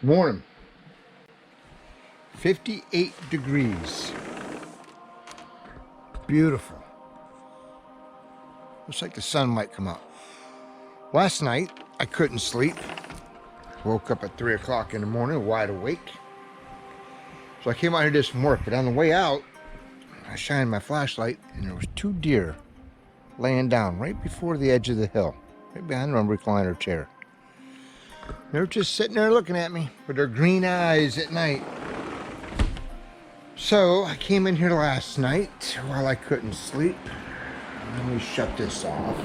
Morning. 58 degrees. Beautiful. Looks like the sun might come out. Last night, I couldn't sleep. Woke up at 3 o'clock in the morning, wide awake. So I came out here to do some work, but on the way out, I shined my flashlight and there was 2 deer laying down right before the edge of the hill, right behind my recliner chair. They were just sitting there looking at me with their green eyes at night. So I came in here last night while I couldn't sleep. Let me shut this off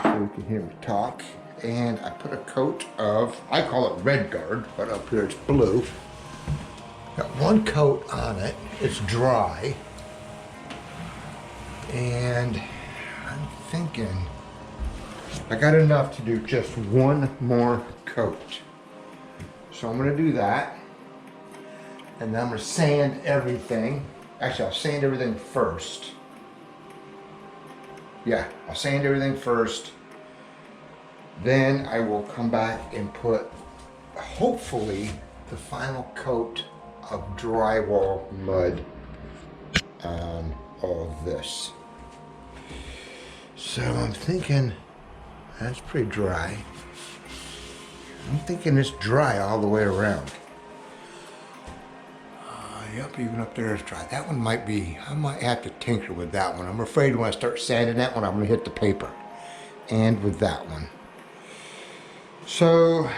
so you can hear me talk. And I put a coat of, I call it red guard, but up here it's blue. Got 1 coat on it. It's dry. And I'm thinking I got enough to do just 1 more coat. So I'm gonna do that. And then I'm gonna sand everything. Actually, I'll sand everything first. Yeah, I'll sand everything first. Then I will come back and put, hopefully, the final coat of drywall mud on all of this. So I'm thinking, that's pretty dry. I'm thinking it's dry all the way around. Yep, even up there is dry. That one might be, I might have to tinker with that one. I'm afraid when I start sanding that one, I'm gonna hit the paper. And with that one. So,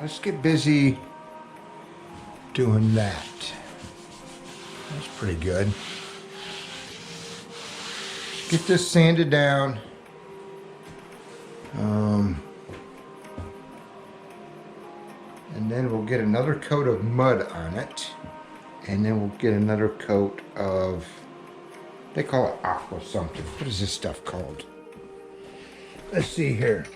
let's get busy doing that. That's pretty good. Get this sanded down. And then we'll get another coat of mud on it. And then we'll get another coat of, they call it aqua something. What is this stuff called? Let's see here.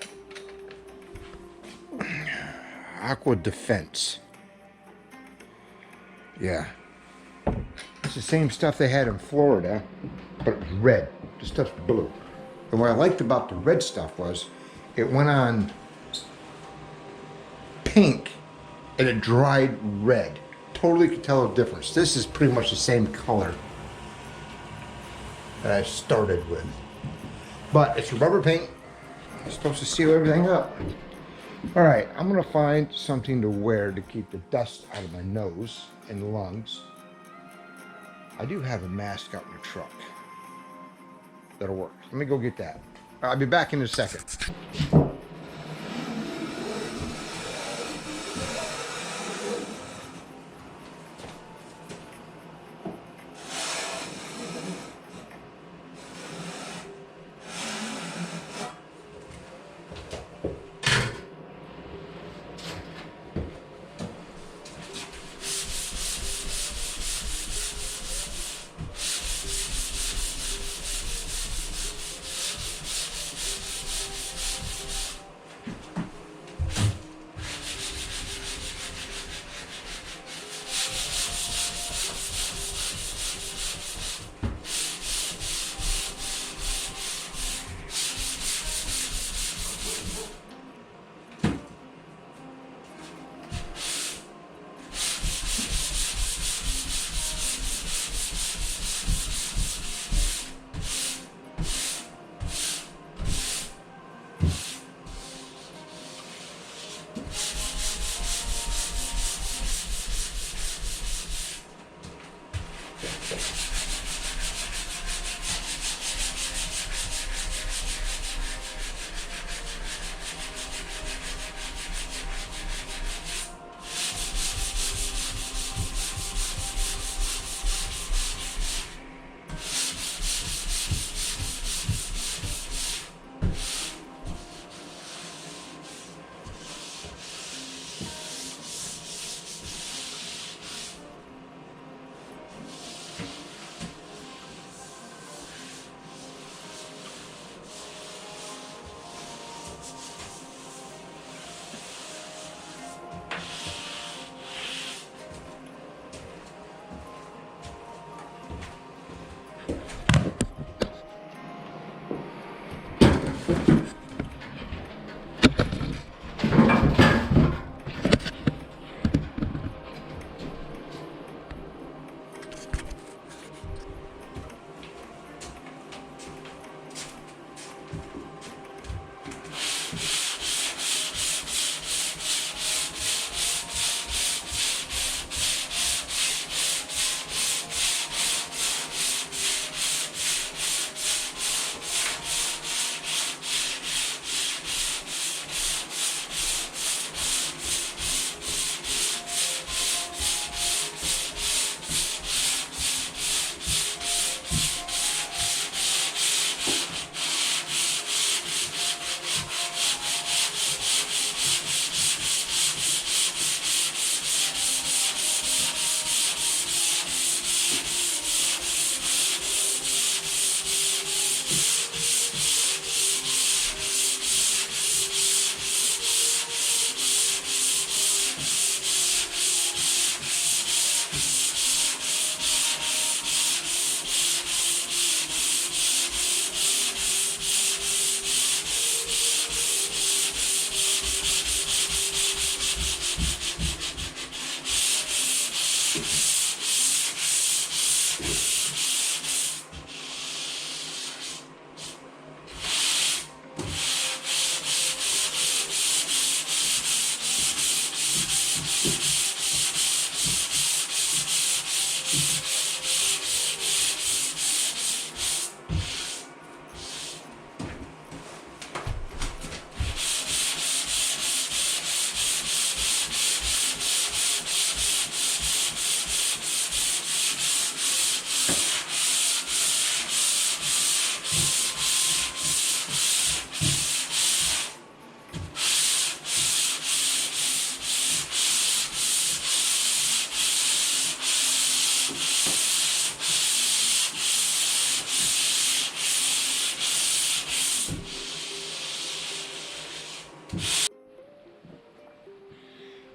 Aqua Defense. Yeah. It's the same stuff they had in Florida, but it was red. This stuff's blue. And what I liked about the red stuff was it went on pink and it dried red. Totally could tell the difference. This is pretty much the same color that I started with. But it's rubber paint. It's supposed to seal everything up. Alright, I'm going to find something to wear to keep the dust out of my nose and lungs. I do have a mask out in the truck. That'll work. Let me go get that. I'll be back in a second.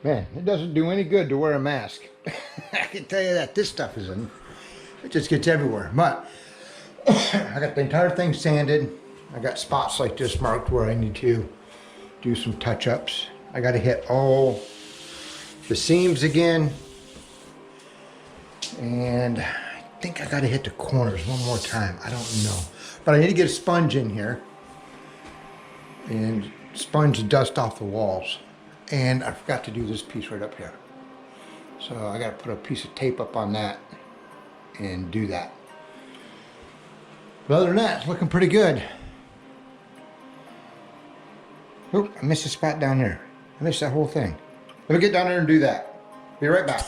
Man, it doesn't do any good to wear a mask. I can tell you that. This stuff is in, it just gets everywhere. But I got the entire thing sanded. I got spots like this marked where I need to do some touch-ups. I got to hit all the seams again. And I think I got to hit the corners one more time. I don't know. But I need to get a sponge in here and sponge the dust off the walls. And I forgot to do this piece right up here. So I got to put a piece of tape up on that and do that. But other than that, it's looking pretty good. Oop, I missed a spot down there. I missed that whole thing. Let me get down there and do that. Be right back.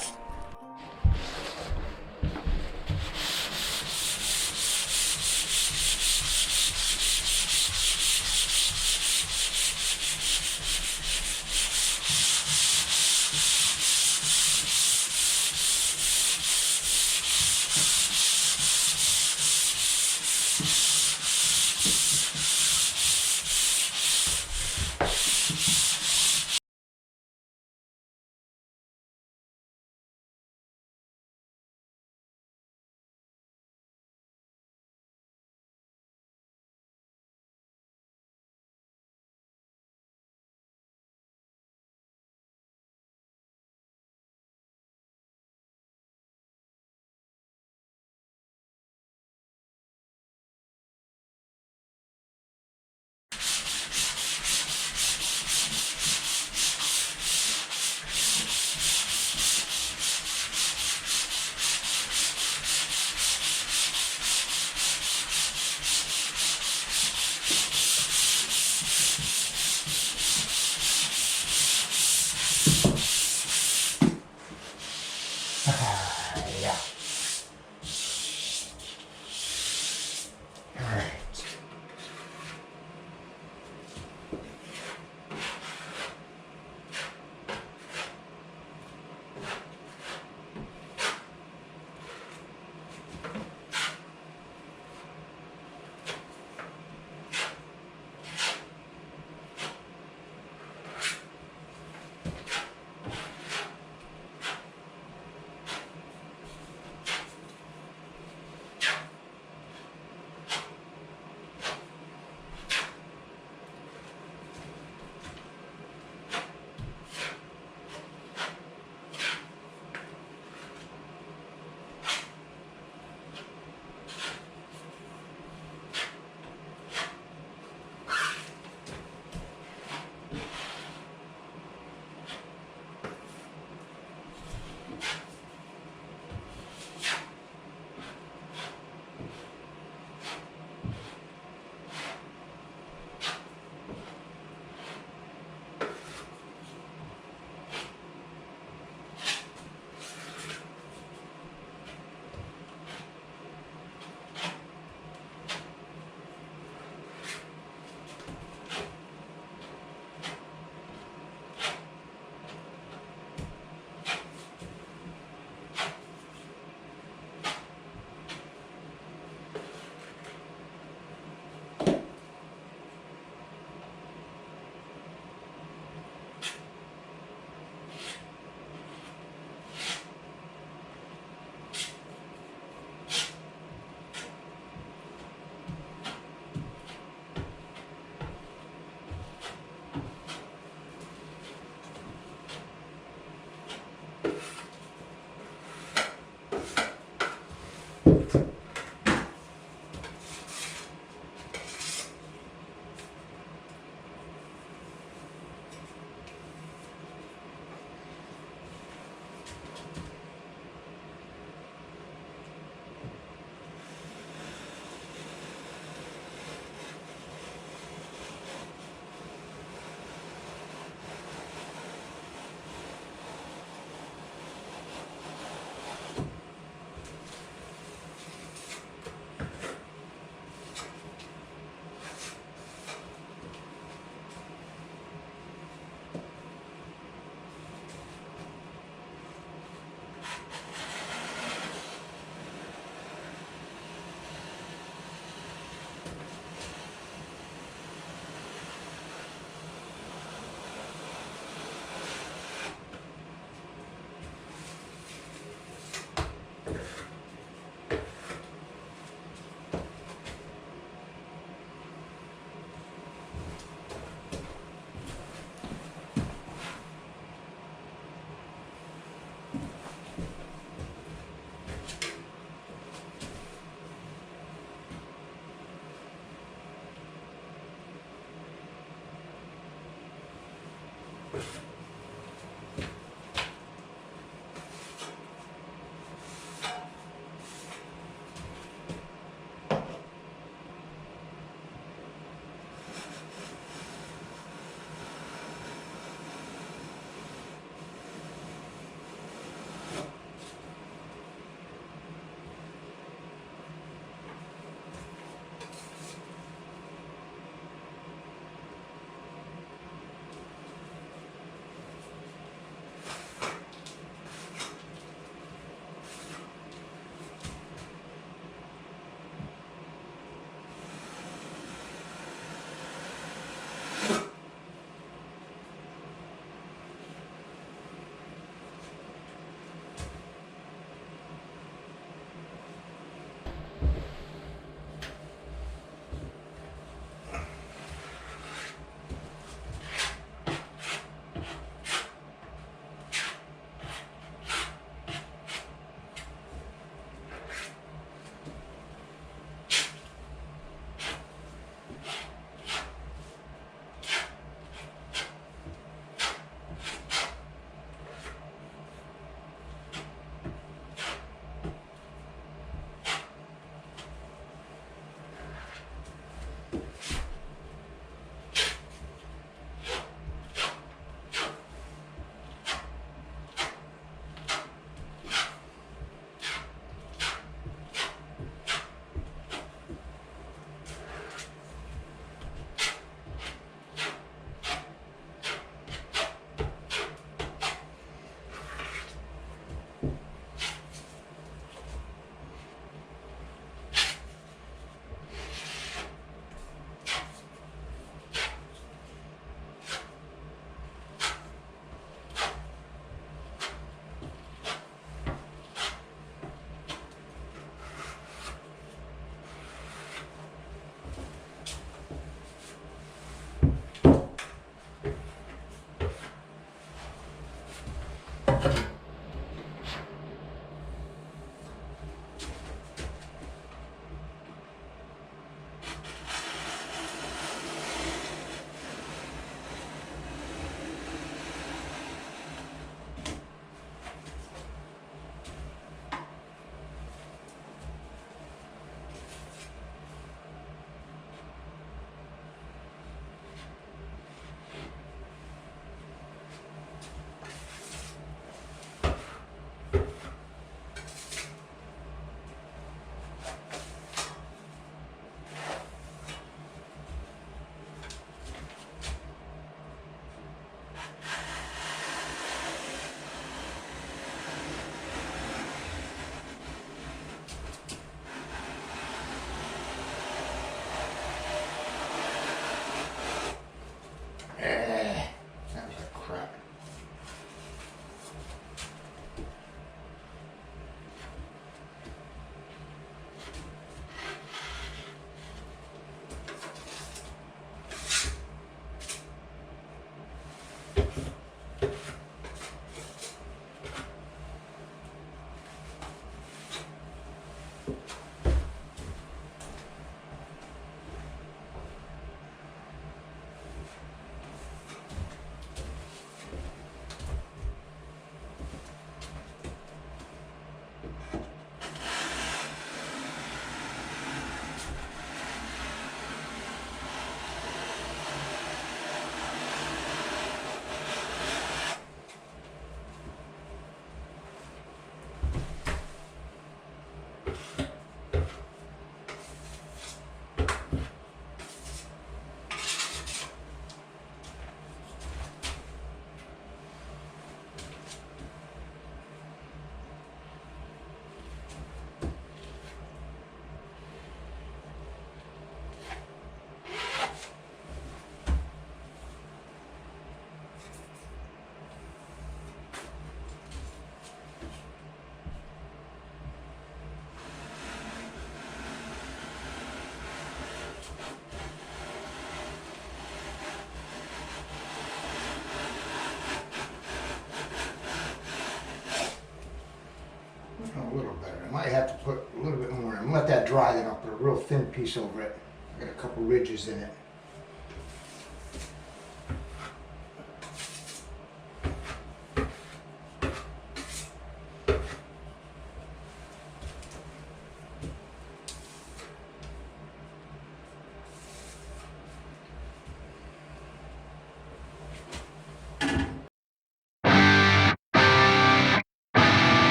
a little better. I might have to put a little bit more. I'm gonna let that dry, then I'll put a real thin piece over it. I got a couple ridges in it.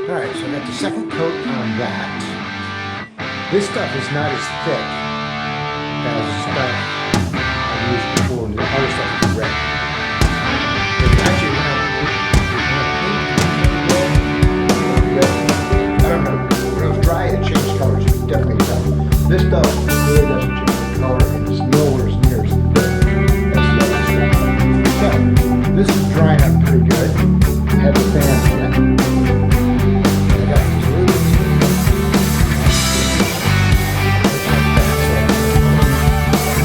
Alright, so I got the second coat on that. This stuff is not as thick as the stuff I've used before, and the other stuff is red. Actually, when I don't know, when it was dry it changed colors, you can definitely tell. This stuff really doesn't change color, and it's nowhere near as thick as the other stuff. So, this is drying up pretty good. I have the fan on it.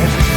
This is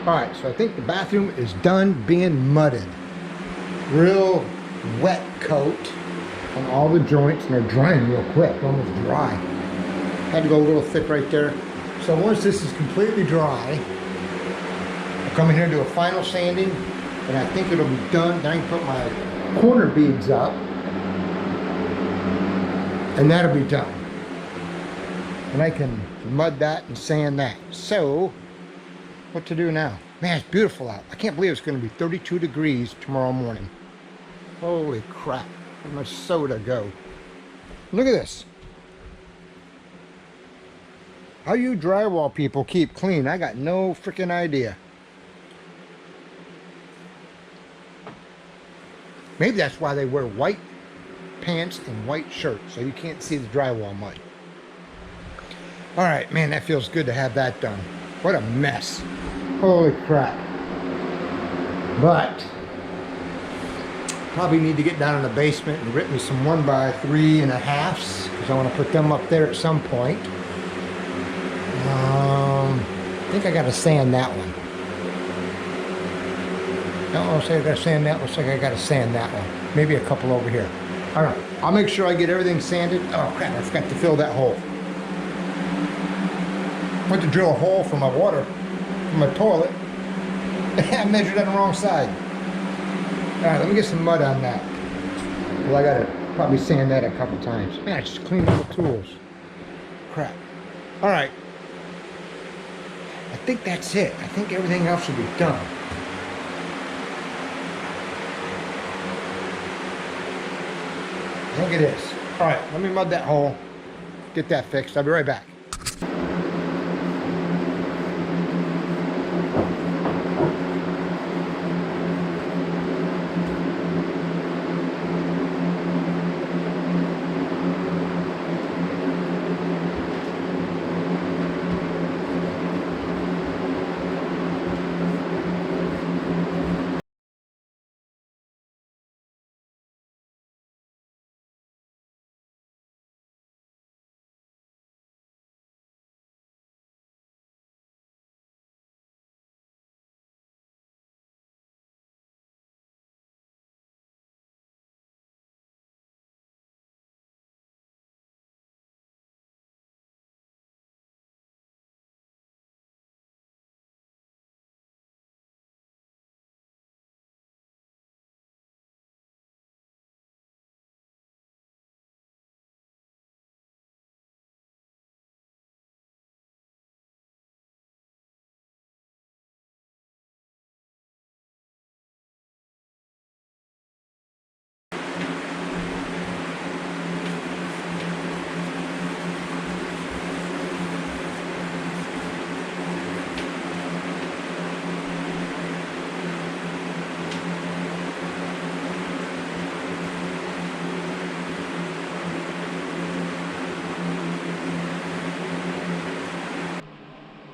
All right, so I think the bathroom is done being mudded. Real wet coat on all the joints, and they're drying real quick, almost dry. Had to go a little thick right there. So once this is completely dry, I'll come in here and do a final sanding, and I think it'll be done. Then I can put my corner beads up, and that'll be done. And I can mud that and sand that. So, what to do now? Man, it's beautiful out. I can't believe it's going to be 32 degrees tomorrow morning. Holy crap. How much soda go? Look at this. How you drywall people keep clean, I got no freaking idea. Maybe that's why they wear white pants and white shirts, so you can't see the drywall mud. All right, man, that feels good to have that done. What a mess. Holy crap. But probably need to get down in the basement and rip me some 1x3.5s, because I want to put them up there at some point. I think I got to sand that one. Don't say I got to sand that. Looks like I got to sand that one. Maybe a couple over here. All right, I'll make sure I get everything sanded. Oh crap, I forgot to fill that hole. Went to drill a hole for my water, for my toilet. I measured on the wrong side. All right, let me get some mud on that. Well, I gotta probably sand that a couple times. Man, I just cleaned up the tools. Crap. All right. I think that's it. I think everything else should be done. I think it is. All right, let me mud that hole. Get that fixed. I'll be right back.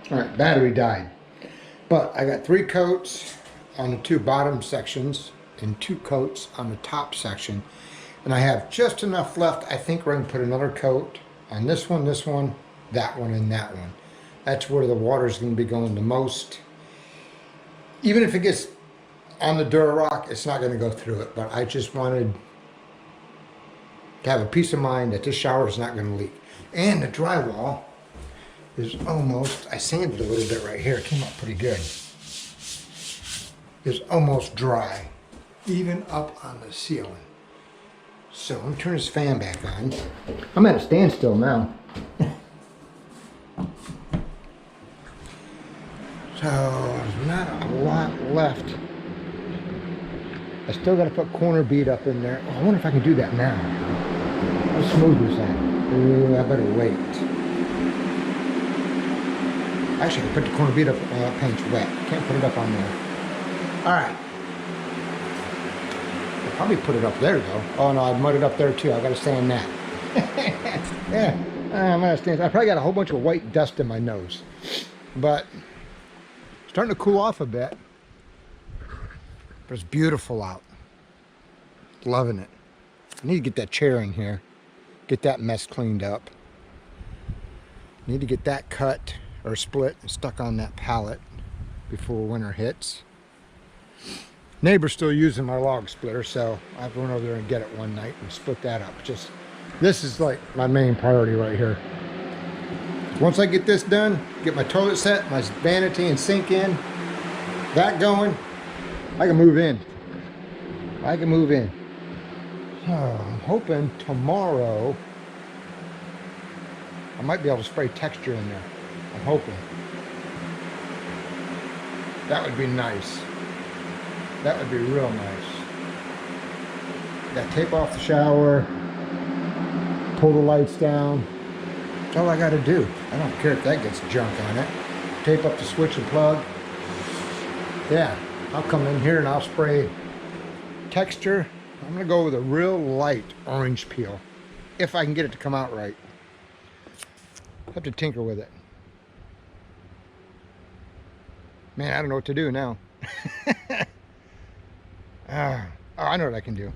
All right, battery died. But I got 3 coats on the 2 bottom sections and 2 coats on the top section. And I have just enough left. I think we're going to put another coat on this one, that one, and that one. That's where the water is going to be going the most. Even if it gets on the Durarock, it's not going to go through it. But I just wanted to have a peace of mind that this shower is not going to leak. And the drywall is almost, I sanded a little bit right here. It came out pretty good. Is almost dry, even up on the ceiling. So I'm turning this fan back on. I'm at a standstill now. So there's not a lot left. I still got to put corner bead up in there. Oh, I wonder if I can do that now. How smooth is that? Ooh, I better wait. Actually, I can put the corner bead up, paint's wet. Can't put it up on there. All right. I'll probably put it up there, though. Oh, no, I'd mud it up there, too. I got to sand that. Yeah, I'm going to stand. I probably got a whole bunch of white dust in my nose. But it's starting to cool off a bit. But it's beautiful out. Loving it. I need to get that chair in here. Get that mess cleaned up. Need to get that cut or split and stuck on that pallet. before winter hits. Neighbor's still using my log splitter, so I have to run over there and get it one night and split that up. This is like my main priority right here. Once I get this done, get my toilet set, my vanity and sink in, that going, I can move in. So I'm hoping tomorrow I might be able to spray texture in there. I'm hoping. That would be nice. That would be real nice. Got to tape off the shower, pull the lights down. That's all I got to do. I don't care if that gets junk on it. Tape up the switch and plug. Yeah, I'll come in here and I'll spray texture. I'm going to go with a real light orange peel, if I can get it to come out right. I have to tinker with it. Man, I don't know what to do now. Oh, I know what I can do.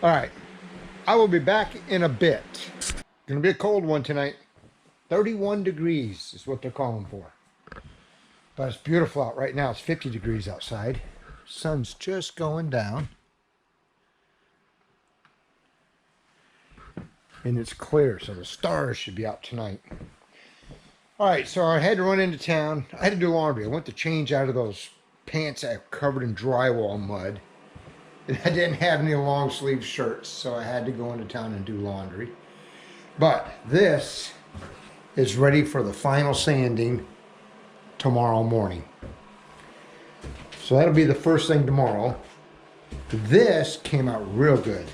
All right, I will be back in a bit. Gonna be a cold one tonight. 31 degrees is what they're calling for. But it's beautiful out right now. It's 50 degrees outside. Sun's just going down. And it's clear, so the stars should be out tonight. All right, so I had to run into town. I had to do laundry. I went to change out of those pants I covered in drywall mud. And I didn't have any long sleeve shirts, so I had to go into town and do laundry. But this is ready for the final sanding tomorrow morning. So that'll be the first thing tomorrow. This came out real good.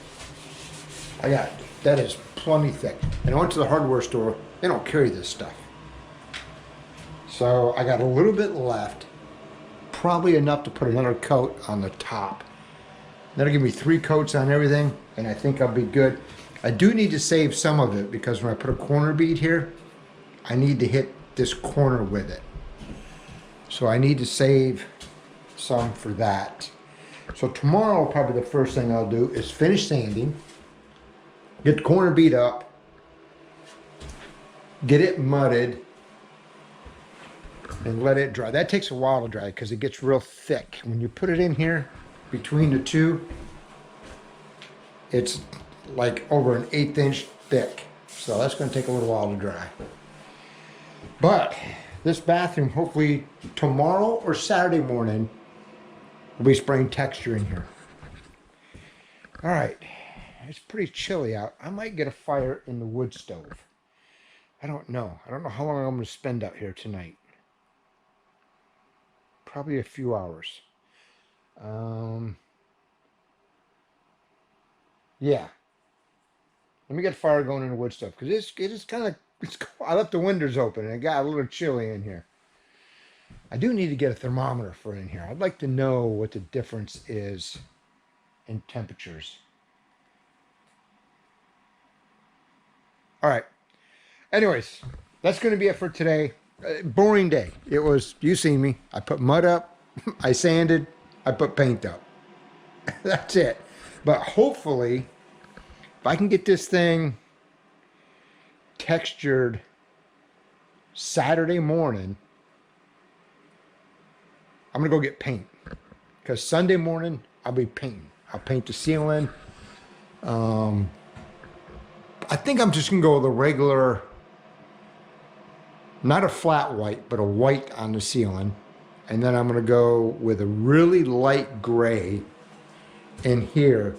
That is plenty thick. And I went to the hardware store. They don't carry this stuff. So I got a little bit left. Probably enough to put another coat on the top. That'll give me 3 coats on everything, and I think I'll be good. I do need to save some of it because when I put a corner bead here, I need to hit this corner with it. So I need to save some for that. So tomorrow, probably the first thing I'll do is finish sanding, get the corner bead up, get it mudded, and let it dry. That takes a while to dry because it gets real thick. When you put it in here, between the two, it's like over an 1/8 inch thick. So that's going to take a little while to dry. But this bathroom, hopefully tomorrow or Saturday morning, we'll be spraying texture in here. All right, it's pretty chilly out. I might get a fire in the wood stove. I don't know. I don't know how long I'm going to spend out here tonight. Probably a few hours. Yeah. Let me get fire going in the wood stove because it is kind of. I left the windows open and it got a little chilly in here. I do need to get a thermometer for in here. I'd like to know what the difference is in temperatures. All right. Anyways, that's going to be it for today. Boring day. It was, you seen me. I put mud up, I sanded, I put paint up. That's it. But hopefully, if I can get this thing textured Saturday morning, I'm going to go get paint. Because Sunday morning, I'll be painting. I'll paint the ceiling. I think I'm just going to go with a regular, not a flat white, but a white on the ceiling. And then I'm going to go with a really light gray in here.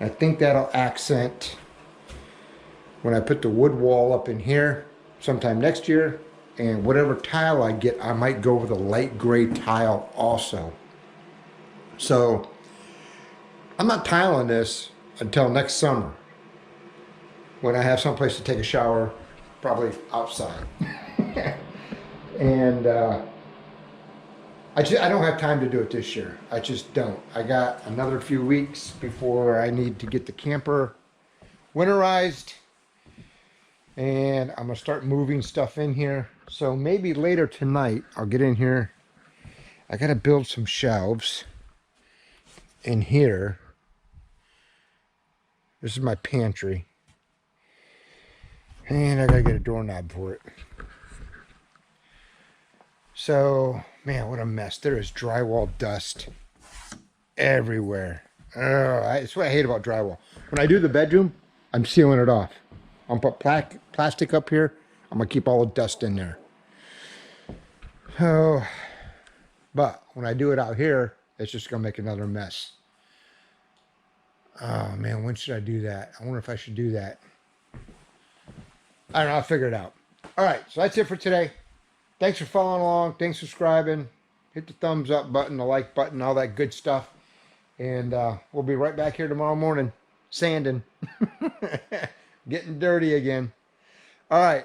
I think that'll accent when I put the wood wall up in here sometime next year. And whatever tile I get, I might go with a light gray tile also. So I'm not tiling this until next summer when I have someplace to take a shower, probably outside. And I don't have time to do it this year. I just don't. I got another few weeks before I need to get the camper winterized. And I'm going to start moving stuff in here. So maybe later tonight, I'll get in here. I got to build some shelves in here. This is my pantry. And I got to get a doorknob for it. So, man, what a mess. There is drywall dust everywhere. Oh, that's what I hate about drywall. When I do the bedroom, I'm sealing it off. I'm put plastic up here. I'm gonna keep all the dust in there. Oh, but when I do it out here, it's just gonna make another mess. Oh man, when should I do that? I wonder if I should do that. I don't know, I'll figure it out. All right, so that's it for today. Thanks for following along. Thanks for subscribing. Hit the thumbs up button, the like button, all that good stuff. And we'll be right back here tomorrow morning, sanding, getting dirty again. All right,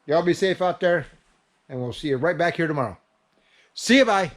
y'all be safe out there, and we'll see you right back here tomorrow. See you, bye.